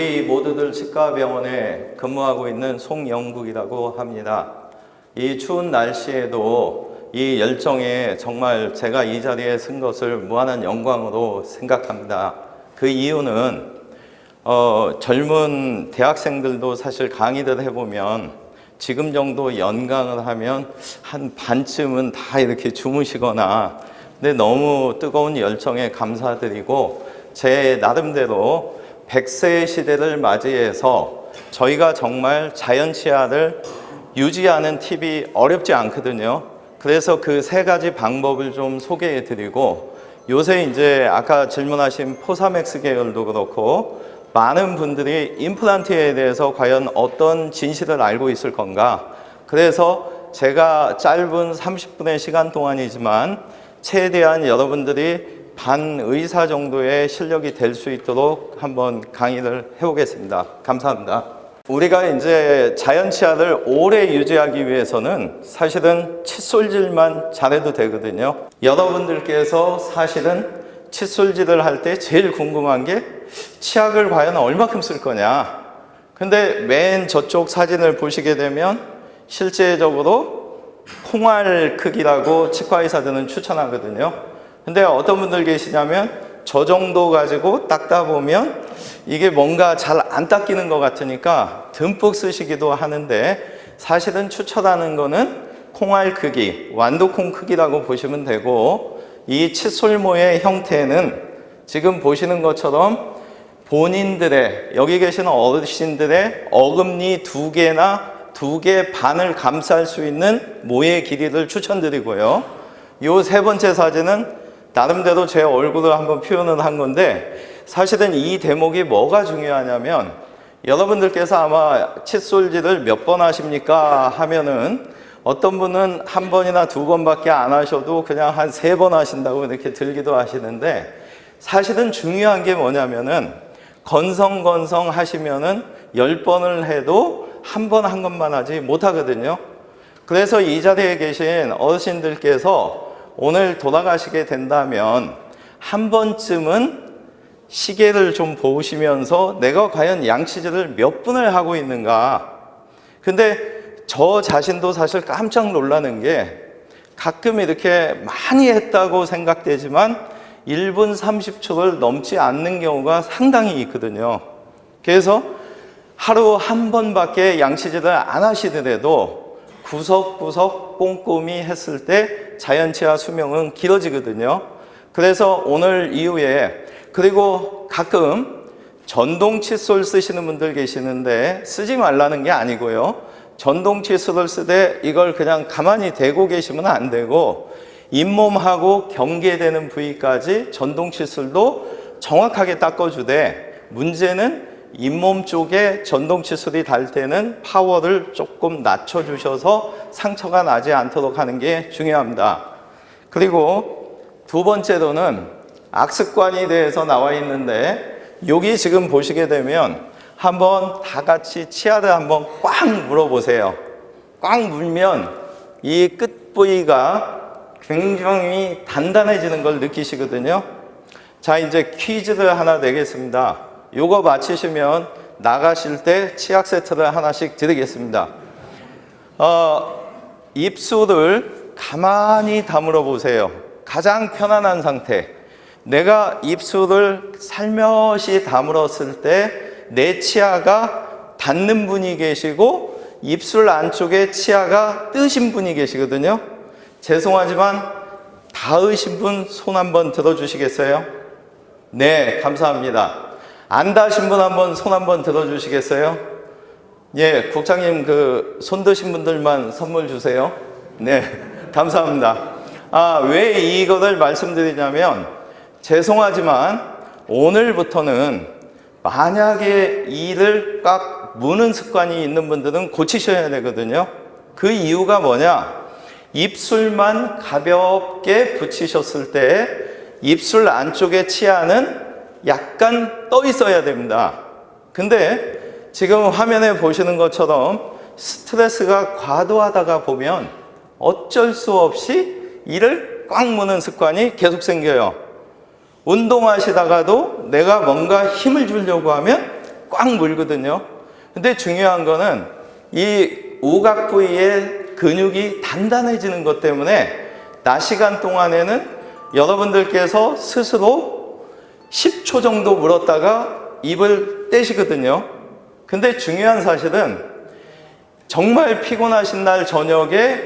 우리 모두들 치과병원에 근무하고 있는 송영국이라고 합니다. 이 추운 날씨에도 이 열정에 정말 제가 이 자리에 선 것을 무한한 영광으로 생각합니다. 그 이유는 젊은 대학생들도 사실 강의를 해보면 지금 정도 연강을 하면 한 반쯤은 다 이렇게 주무시거나, 근데 너무 뜨거운 열정에 감사드리고 제 나름대로 100세 시대를 맞이해서 저희가 정말 자연치아를 유지하는 팁이 어렵지 않거든요. 그래서 그 세 가지 방법을 좀 소개해 드리고, 요새 이제 아까 질문하신 포사맥스 계열도 그렇고 많은 분들이 임플란트에 대해서 과연 어떤 진실을 알고 있을 건가, 그래서 제가 짧은 30분의 시간 동안이지만 최대한 여러분들이 반 의사 정도의 실력이 될 수 있도록 한번 강의를 해보겠습니다. 감사합니다. 우리가 이제 자연치아를 오래 유지하기 위해서는 사실은 칫솔질만 잘해도 되거든요. 여러분들께서 사실은 칫솔질을 할 때 제일 궁금한 게 치약을 과연 얼마큼 쓸 거냐. 근데 맨 저쪽 사진을 보시게 되면 실제적으로 콩알 크기라고 치과의사들은 추천하거든요. 근데 어떤 분들 계시냐면 저 정도 가지고 닦다 보면 이게 뭔가 잘 안 닦이는 것 같으니까 듬뿍 쓰시기도 하는데, 사실은 추천하는 거는 콩알 크기, 완두콩 크기라고 보시면 되고, 이 칫솔모의 형태는 지금 보시는 것처럼 본인들의, 여기 계시는 어르신들의 어금니 2개나 2개 반을 감쌀 수 있는 모의 길이를 추천드리고요. 요 세 번째 사진은 나름대로 제 얼굴을 한번 표현을 한 건데, 사실은 이 대목이 뭐가 중요하냐면, 여러분들께서 아마 칫솔질을 몇 번 하십니까 하면은 어떤 분은 한 번이나 2번밖에 안 하셔도 그냥 한 3번 하신다고 이렇게 들기도 하시는데, 사실은 중요한 게 뭐냐면은 건성건성 하시면은 10번을 해도 한 번 한 것만 하지 못하거든요. 그래서 이 자리에 계신 어르신들께서 오늘 돌아가시게 된다면 한 번쯤은 시계를 좀 보시면서 내가 과연 양치질을 몇 분을 하고 있는가. 근데 저 자신도 사실 깜짝 놀라는 게, 가끔 이렇게 많이 했다고 생각되지만 1분 30초를 넘지 않는 경우가 상당히 있거든요. 그래서 하루 한 번밖에 양치질을 안 하시더라도 구석구석 꼼꼼히 했을 때 자연치아 수명은 길어지거든요. 그래서 오늘 이후에, 그리고 가끔 전동 칫솔 쓰시는 분들 계시는데 쓰지 말라는 게 아니고요. 전동 칫솔을 쓰되 이걸 그냥 가만히 대고 계시면 안 되고, 잇몸하고 경계되는 부위까지 전동 칫솔도 정확하게 닦아주되, 문제는 잇몸 쪽에 전동 칫솔이 닿을 때는 파워를 조금 낮춰주셔서 상처가 나지 않도록 하는 게 중요합니다. 그리고 두 번째로는 악습관에 대해서 나와 있는데, 여기 지금 보시게 되면 한번 다 같이 치아를 한번 꽉 물어보세요. 꽉 물면 이 끝 부위가 굉장히 단단해지는 걸 느끼시거든요. 자, 이제 퀴즈를 하나 내겠습니다. 요거 맞히시면 나가실 때 치약 세트를 하나씩 드리겠습니다. 입술을 가만히 다물어 보세요. 가장 편안한 상태. 내가 입술을 살며시 다물었을 때 내 치아가 닿는 분이 계시고 입술 안쪽에 치아가 뜨신 분이 계시거든요. 죄송하지만 닿으신 분 손 한번 들어주시겠어요? 네, 감사합니다. 안 닿으신 분 한번 손 한번 들어주시겠어요? 예, 국장님 그 손 드신 분들만 선물 주세요. 네, 감사합니다. 왜 이거를 말씀드리냐면, 죄송하지만 오늘부터는 만약에 이를 꽉 무는 습관이 있는 분들은 고치셔야 되거든요. 그 이유가 뭐냐? 입술만 가볍게 붙이셨을 때 입술 안쪽의 치아는 약간 떠 있어야 됩니다. 근데 지금 화면에 보시는 것처럼 스트레스가 과도하다가 보면 어쩔 수 없이 이를 꽉 무는 습관이 계속 생겨요. 운동하시다가도 내가 뭔가 힘을 주려고 하면 꽉 물거든요. 근데 중요한 거는 이 우각 부위의 근육이 단단해지는 것 때문에 낮 시간 동안에는 여러분들께서 스스로 10초 정도 물었다가 입을 떼시거든요. 근데 중요한 사실은 정말 피곤하신 날 저녁에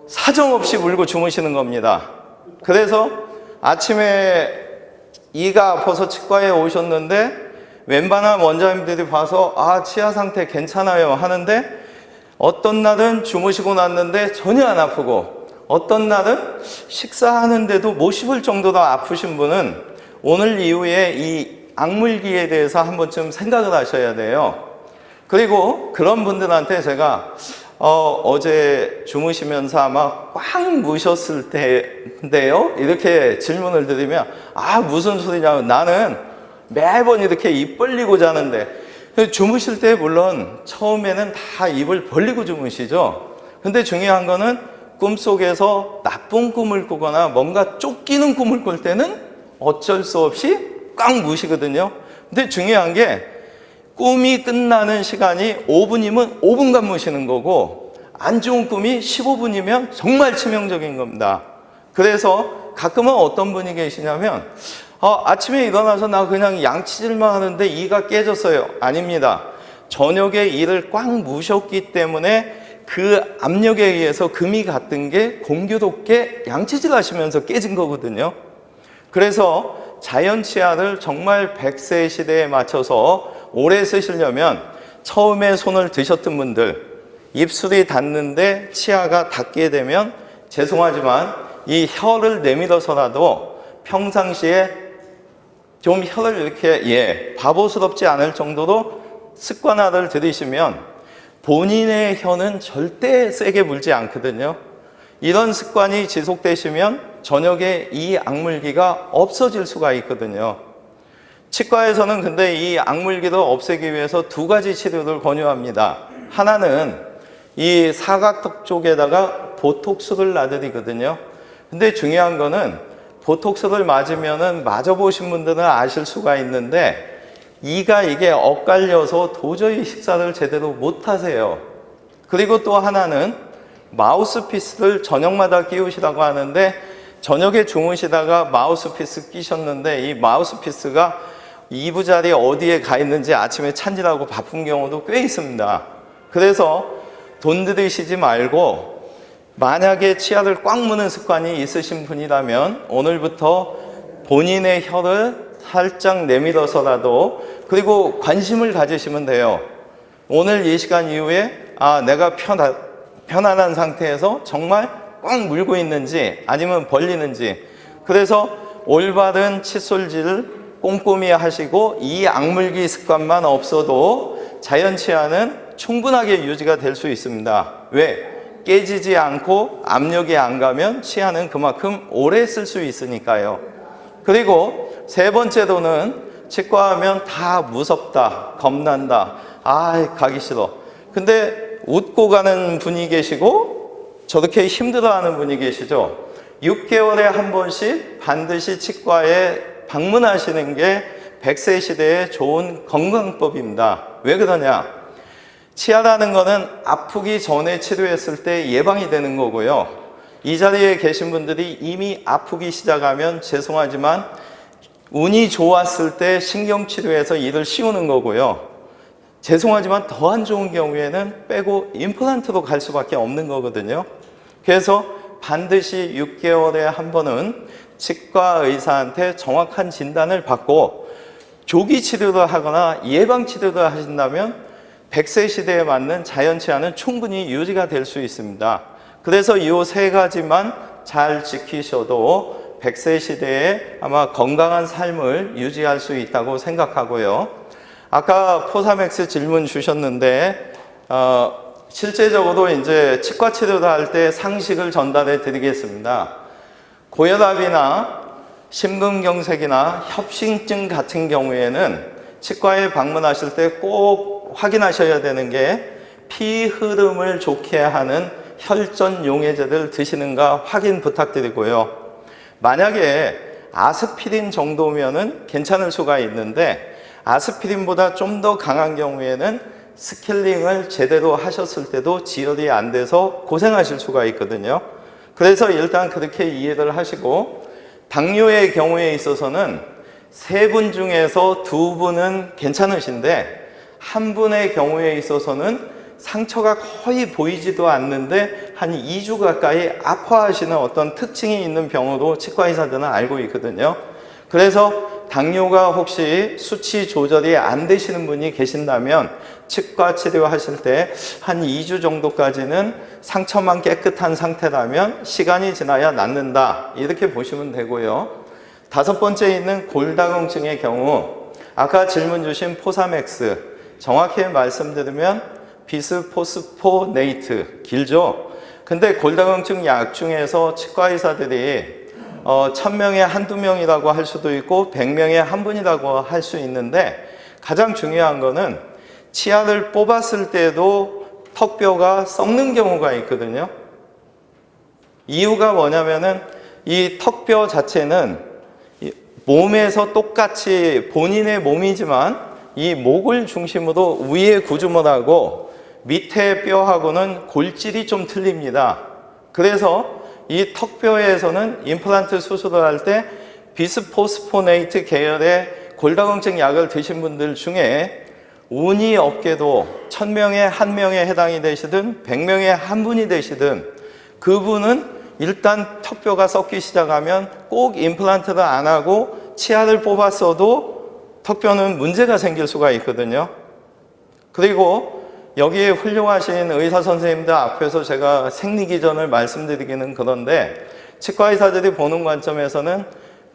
사정없이 물고 주무시는 겁니다. 그래서 아침에 이가 아파서 치과에 오셨는데 웬만한 원장님들이 봐서 치아 상태 괜찮아요 하는데, 어떤 날은 주무시고 났는데 전혀 안 아프고 어떤 날은 식사하는데도 못 씹을 정도로 아프신 분은 오늘 이후에 이 악물기에 대해서 한 번쯤 생각을 하셔야 돼요. 그리고 그런 분들한테 제가 어제 주무시면서 아마 꽉 무셨을 텐데요? 이렇게 질문을 드리면 무슨 소리냐고, 나는 매번 이렇게 입 벌리고 자는데. 주무실 때 물론 처음에는 다 입을 벌리고 주무시죠. 근데 중요한 거는 꿈속에서 나쁜 꿈을 꾸거나 뭔가 쫓기는 꿈을 꿀 때는 어쩔 수 없이 꽉 무시거든요. 근데 중요한 게 꿈이 끝나는 시간이 5분이면 5분간 무시는 거고, 안 좋은 꿈이 15분이면 정말 치명적인 겁니다. 그래서 가끔은 어떤 분이 계시냐면 아침에 일어나서 나 그냥 양치질만 하는데 이가 깨졌어요. 아닙니다. 저녁에 이를 꽉 무셨기 때문에 그 압력에 의해서 금이 갔던 게 공교롭게 양치질 하시면서 깨진 거거든요. 그래서 자연 치아를 정말 100세 시대에 맞춰서 오래 쓰시려면 처음에 손을 드셨던 분들, 입술이 닿는데 치아가 닿게 되면 죄송하지만 이 혀를 내밀어서라도 평상시에 좀 혀를 이렇게 바보스럽지 않을 정도로 습관화를 들이시면 본인의 혀는 절대 세게 물지 않거든요. 이런 습관이 지속되시면 저녁에 이 악물기가 없어질 수가 있거든요. 치과에서는 근데 이 악물기를 없애기 위해서 두 가지 치료를 권유합니다. 하나는 이 사각턱 쪽에다가 보톡스를 놔드리거든요. 근데 중요한 거는 보톡스를 맞으면은 맞아보신 분들은 아실 수가 있는데, 이가 이게 엇갈려서 도저히 식사를 제대로 못 하세요. 그리고 또 하나는 마우스피스를 저녁마다 끼우시라고 하는데, 저녁에 주무시다가 마우스피스 끼셨는데 이 마우스피스가 이부자리 어디에 가 있는지 아침에 찾느라고 바쁜 경우도 꽤 있습니다. 그래서 돈 들이시지 말고, 만약에 치아를 꽉 무는 습관이 있으신 분이라면 오늘부터 본인의 혀를 살짝 내밀어서라도, 그리고 관심을 가지시면 돼요. 오늘 이 시간 이후에 내가 편안한 상태에서 정말 꽉 물고 있는지 아니면 벌리는지. 그래서 올바른 칫솔질을 꼼꼼히 하시고 이 악물기 습관만 없어도 자연 치아는 충분하게 유지가 될 수 있습니다. 왜? 깨지지 않고 압력이 안 가면 치아는 그만큼 오래 쓸 수 있으니까요. 그리고 세 번째로는 치과하면 다 무섭다, 겁난다, 가기 싫어. 근데 웃고 가는 분이 계시고 저렇게 힘들어하는 분이 계시죠. 6개월에 한 번씩 반드시 치과에 방문하시는 게 100세 시대의 좋은 건강법입니다. 왜 그러냐? 치아라는 거는 아프기 전에 치료했을 때 예방이 되는 거고요. 이 자리에 계신 분들이 이미 아프기 시작하면 죄송하지만 운이 좋았을 때 신경치료해서 일을 씌우는 거고요. 죄송하지만 더 안 좋은 경우에는 빼고 임플란트로 갈 수밖에 없는 거거든요. 그래서 반드시 6개월에 한 번은 치과 의사한테 정확한 진단을 받고 조기 치료를 하거나 예방 치료를 하신다면 100세 시대에 맞는 자연 치아는 충분히 유지가 될 수 있습니다. 그래서 이 세 가지만 잘 지키셔도 100세 시대에 아마 건강한 삶을 유지할 수 있다고 생각하고요. 아까 포사맥스 질문 주셨는데 실제적으로 이제 치과 치료를 할 때 상식을 전달해 드리겠습니다. 고혈압이나 심근경색이나 협심증 같은 경우에는 치과에 방문하실 때 꼭 확인하셔야 되는 게 피 흐름을 좋게 하는 혈전 용해제를 드시는가 확인 부탁드리고요. 만약에 아스피린 정도면은 괜찮을 수가 있는데 아스피린보다 좀 더 강한 경우에는 스케일링을 제대로 하셨을 때도 지혈이 안 돼서 고생하실 수가 있거든요. 그래서 일단 그렇게 이해를 하시고, 당뇨의 경우에 있어서는 3분 중에서 2분은 괜찮으신데 한 분의 경우에 있어서는 상처가 거의 보이지도 않는데 한 2주 가까이 아파하시는 어떤 특징이 있는 병으로 치과 의사들은 알고 있거든요. 그래서 당뇨가 혹시 수치 조절이 안 되시는 분이 계신다면 치과 치료하실 때 한 2주 정도까지는 상처만 깨끗한 상태라면 시간이 지나야 낫는다, 이렇게 보시면 되고요. 5번째 있는 골다공증의 경우, 아까 질문 주신 포사맥스, 정확히 말씀드리면 비스포스포네이트, 길죠? 근데 골다공증 약 중에서 치과 의사들이 1000명에 한두 명이라고 할 수도 있고 100명에 한 분이라고 할 수 있는데, 가장 중요한 거는 치아를 뽑았을 때도 턱뼈가 썩는 경우가 있거든요. 이유가 뭐냐면은 이 턱뼈 자체는 몸에서 똑같이 본인의 몸이지만 이 목을 중심으로 위에 구조물 하고 밑에 뼈하고는 골질이 좀 틀립니다. 그래서 이 턱뼈에서는 임플란트 수술을 할 때 비스포스포네이트 계열의 골다공증 약을 드신 분들 중에 운이 없게도 1000명에 1명에 해당이 되시든 100명에 한 분이 되시든 그분은 일단 턱뼈가 썩기 시작하면 꼭 임플란트를 안 하고 치아를 뽑았어도 턱뼈는 문제가 생길 수가 있거든요. 그리고 여기에 훌륭하신 의사 선생님들 앞에서 제가 생리기전을 말씀드리기는 그런데, 치과 의사들이 보는 관점에서는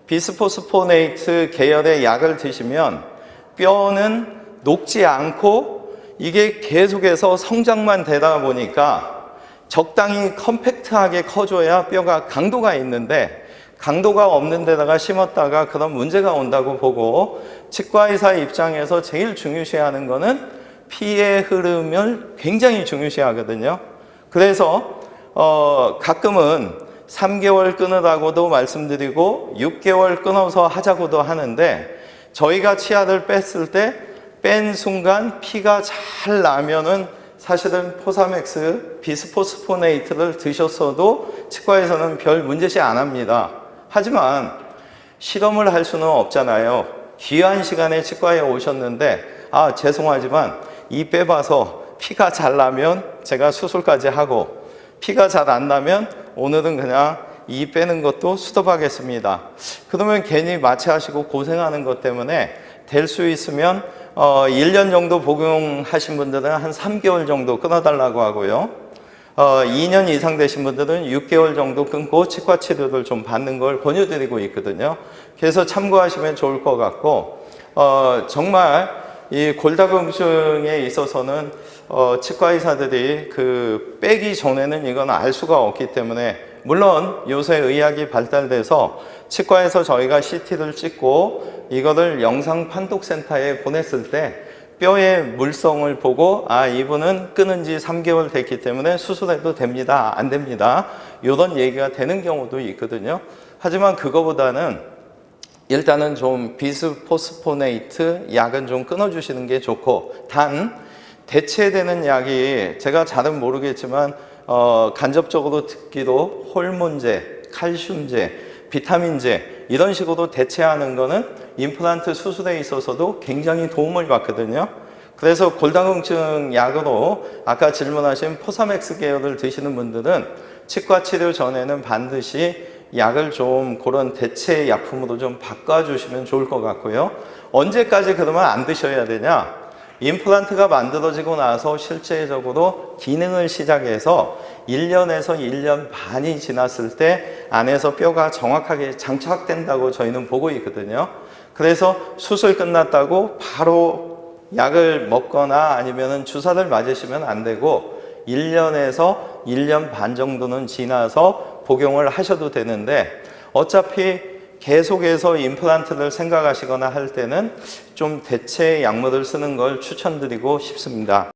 비스포스포네이트 계열의 약을 드시면 뼈는 녹지 않고 이게 계속해서 성장만 되다 보니까 적당히 컴팩트하게 커줘야 뼈가 강도가 있는데, 강도가 없는 데다가 심었다가 그런 문제가 온다고 보고, 치과 의사 입장에서 제일 중요시하는 거는 피의 흐름을 굉장히 중요시하거든요. 그래서 가끔은 3개월 끊으라고도 말씀드리고 6개월 끊어서 하자고도 하는데, 저희가 치아를 뺐을 때 뺀 순간 피가 잘 나면은 사실은 포사맥스, 비스포스포네이트를 드셨어도 치과에서는 별 문제시 안 합니다. 하지만 실험을 할 수는 없잖아요. 귀한 시간에 치과에 오셨는데, 죄송하지만 이 빼봐서 피가 잘 나면 제가 수술까지 하고, 피가 잘 안 나면 오늘은 그냥 이 빼는 것도 스톱하겠습니다. 그러면 괜히 마취하시고 고생하는 것 때문에 될 수 있으면 1년 정도 복용하신 분들은 한 3개월 정도 끊어달라고 하고요. 2년 이상 되신 분들은 6개월 정도 끊고 치과 치료를 좀 받는 걸 권유드리고 있거든요. 그래서 참고하시면 좋을 것 같고, 정말 이 골다공증에 있어서는 치과 의사들이 그 빼기 전에는 이건 알 수가 없기 때문에, 물론 요새 의학이 발달돼서 치과에서 저희가 CT를 찍고 이거를 영상 판독센터에 보냈을 때 뼈의 물성을 보고 이분은 끊은 지 3개월 됐기 때문에 수술해도 됩니다, 안 됩니다, 이런 얘기가 되는 경우도 있거든요. 하지만 그거보다는 일단은 좀 비스포스포네이트 약은 좀 끊어주시는 게 좋고, 단 대체되는 약이 제가 잘은 모르겠지만 간접적으로 듣기로 호르몬제, 칼슘제, 비타민제 이런 식으로 대체하는 거는 임플란트 수술에 있어서도 굉장히 도움을 받거든요. 그래서 골다공증 약으로 아까 질문하신 포사맥스 계열을 드시는 분들은 치과 치료 전에는 반드시 약을 좀 그런 대체 약품으로 좀 바꿔주시면 좋을 것 같고요. 언제까지 그러면 안 드셔야 되냐? 임플란트가 만들어지고 나서 실제적으로 기능을 시작해서 1년에서 1년 반이 지났을 때 안에서 뼈가 정확하게 장착된다고 저희는 보고 있거든요. 그래서 수술 끝났다고 바로 약을 먹거나 아니면 주사를 맞으시면 안 되고 1년에서 1년 반 정도는 지나서 복용을 하셔도 되는데, 어차피 계속해서 임플란트를 생각하시거나 할 때는 좀 대체 약물을 쓰는 걸 추천드리고 싶습니다.